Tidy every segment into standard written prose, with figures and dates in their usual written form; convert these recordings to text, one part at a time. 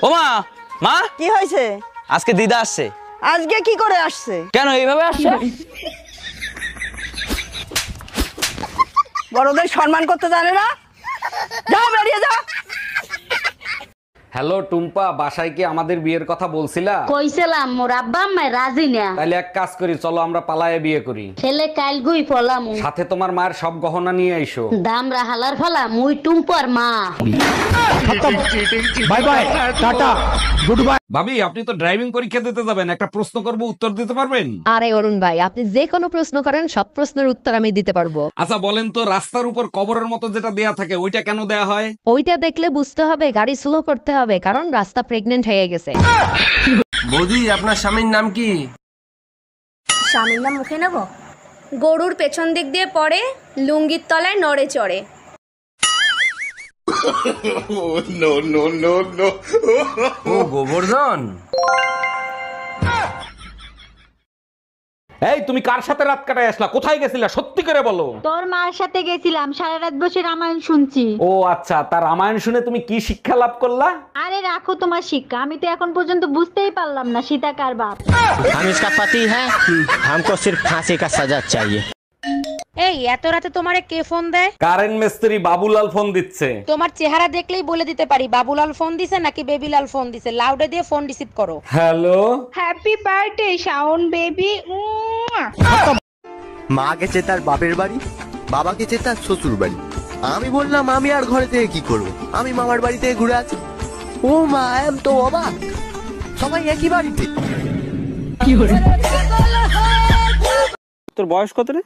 ও মা, মা কি হয়েছে? আজকে দিদা আসছে। আজকে কি করে আসছে? কেন এইভাবে আসছে? বড়দের সম্মান করতে জানে না? যাও, বেরিয়ে যাও। হ্যালো টুম্পা, বাসায় কি আমাদের বিয়ের কথা বলছিলা? কইছিলাম মোর আব্বা আম্মা রাজি না। তাহলে এক কাজ করি, চলো আমরা পালায়ে বিয়ে করি। ছেলে কাল গুই ফলাম সাথে তোমার মায়ের সব গহনা নিয়ে আইসো। দাম রাহালার ফলা মুই টুম্পর মা। Bye bye, tata, good bye. ভাবি, আপনি তো ড্রাইভিং পরীক্ষা দিতে যাবেন, একটা প্রশ্ন করব, উত্তর দিতে পারবেন? আরে অরুণ ভাই, আপনি যে কোনো প্রশ্ন করেন, সব প্রশ্নের উত্তর আমি দিতে পারবো। আচ্ছা বলেন তো, রাস্তার উপর কবরের মতো যেটা দেয়া থাকে ওইটা কেন দেয়া হয়? ওইটা দেখলে বুঝতে হবে গাড়ি স্লো করতে হবে, কারণ রাস্তা প্রেগনেন্ট হয়ে গেছে। বৌদি, আপনার স্বামীর নাম কি? স্বামীর নাম মুখে নেব? গরুর পেছন দিক দিয়ে পড়ে, লুঙ্গির তলায় নড়ে চড়ে। ও গোবর্ধন। এই তুমি কার সাথে রাত কাটায় আসলা? কোথায় গেছিলা? সত্যি করে বলো। তোর মার সাথে গেছিলাম, সারা রাত বসে রামায়ণ শুনছি। ও আচ্ছা, তার রামায়ণ শুনে তুমি কি শিক্ষা লাভ করলা? আরে রাখো তোমার শিক্ষা, আমি তো এখন পর্যন্ত বুঝতেই পারলাম না সীতা কার বাপ। हम इसका पति है, हमको सिर्फ फांसी का सजा चाहिए। এই এত রাতে তোমারে কে ফোন দেয়? কারেন্ট মিস্ত্রি বাবুলাল ফোন দিচ্ছে। তোমার চেহারা দেখলেই বলে দিতে পারি বাবুলাল ফোন দিছে নাকি বেবিলাল ফোন দিছে। লাউডে দিয়ে ফোন রিসিভ করো। Hello, happy birthday Shaon baby. মা গেছে তার বাপের বাড়ি, বাবা গেছে তার শ্বশুর বাড়ি। আমি বললাম আমি আর ঘরে থেকে কি করব, আমি মামার বাড়ি থেকে ঘুরে আছি। ও মা, আমি তো অবাক, সবাই একই বাড়িতে। তোর বয়স কত রে?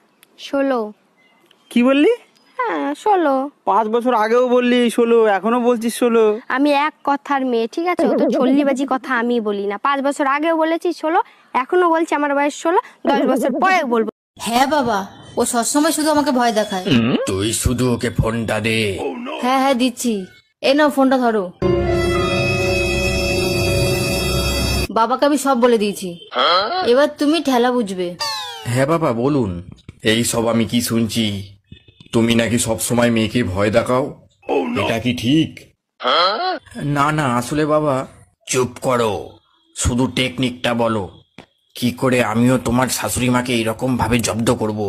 16। কি বললি? হ্যাঁ 16। 5 বছর আগেও বললি 16, এখনো বলছিস 16। আমি এক কথার মেয়ে, ঠিক আছে? ও তো ছল্লিবাজি কথা আমি বলি না। 5 বছর আগেও বলেছি 16, এখনো বলছি আমার বয়স 16, 10 বছর পরে বলবো। হ্যাঁ বাবা, ও সবসময় শুধু আমাকে ভয় দেখায়। তুই শুধু ওকে ফোনটা দে। হ্যাঁ হ্যাঁ দিচ্ছি, এই নাও ফোনটা ধরো। বাবাকে আমি সব বলে দিয়েছি, এবার তুমি ঠেলা বুঝবে। হ্যাঁ বাবা বলুন। এই সব আমি কি শুনছি, তুমি নাকি সব সময় মেয়েকে ভয় দেখাও, এটা কি ঠিক? না না, আসলে বাবা। চুপ করো, শুধু টেকনিকটা বলো, কি করে আমিও তোমার শাশুড়ি মাকে এইরকম ভাবে জব্দ করব।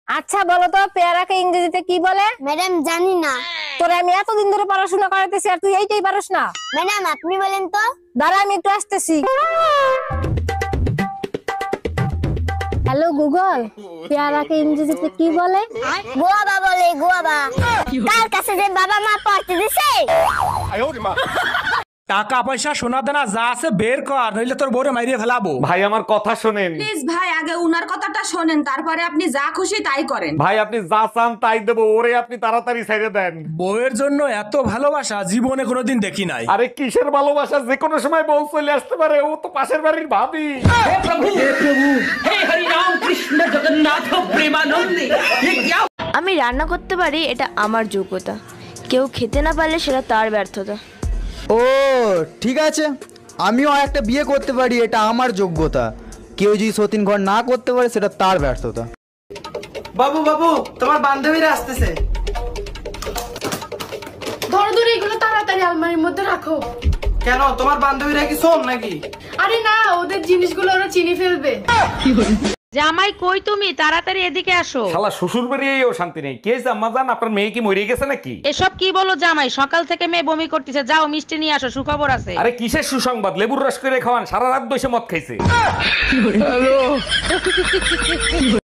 আচ্ছা বলো তো, পেয়ারাকে ইংরেজিতে কি বলে? ম্যাডাম জানি না। তোরে আমি এতদিন ধরে পড়াশোনা করাতেছি আর তুই এইটাই পারস না? ম্যাডাম আপনি বলেন তো। দাঁড়া, আমি একটু আসতেছি। হ্যালো গুগল, পেয়ারাকে ইংরেজিতে কি বলে? গোয়াবা বলে, গোয়াবা। কার কাছে যে বাবা মা পড়তে দিছে? টাকা পয়সা সোনা দানা যা আছে বের কর, নইলে তোর বউরে মাইরিয়ে ফেলাবো। ভাই আমার কথা শোনেন। প্লিজ ভাই, আগে উনার কথাটা শোনেন, তারপরে আপনি যা খুশি তাই করেন। ভাই আপনি যা চান তাই দেবো, ওরে আপনি তাড়াতাড়ি ছেড়ে দেন। বউয়ের জন্য এত ভালোবাসা জীবনে কোনোদিন দেখি নাই। আরে কিসের ভালোবাসা, যে কোনো সময় বউ চলে আসতে পারে, ও তো পাশের বাড়ির ভাবি। আমি রান্না করতে পারি, এটা আমার যোগ্যতা। কেউ খেতে না পারলে সেটা তার ব্যর্থতা। ও ঠিক আছে, আমিও একটা বিয়ে করতে পারি, এটা আমার যোগ্যতা। কেউ যদি সতীন ঘর না করতে পারে সেটা তার ব্যর্থতা। বাবু বাবু, তোমার বান্ধবীরা আসতেছে। ধরো ধরো, এগুলো তাড়াতাড়ি আলমারির মধ্যে রাখো। কেন, তোমার বান্ধবীরা কি শোন নাকি? আরে না, ওদের জিনিসগুলো ওরা চিনি ফেলবে। জামাই কই তুমি? তাড়াতাড়ি এদিকে আসো। শালা শ্বশুর বাড়িয়েও শান্তি নেই। কে আম্মা জান, আপনার মেয়ে কি মরে গেছে নাকি? এসব কি বলো জামাই? সকাল থেকে মেয়ে বমি করতেছে, যাও মিষ্টি নিয়ে আসো, সুখবর আছে। আরে কিসের সুসংবাদ? লেবুর রস করে খাওয়ান, সারা রাত বসে মদ খাইছে।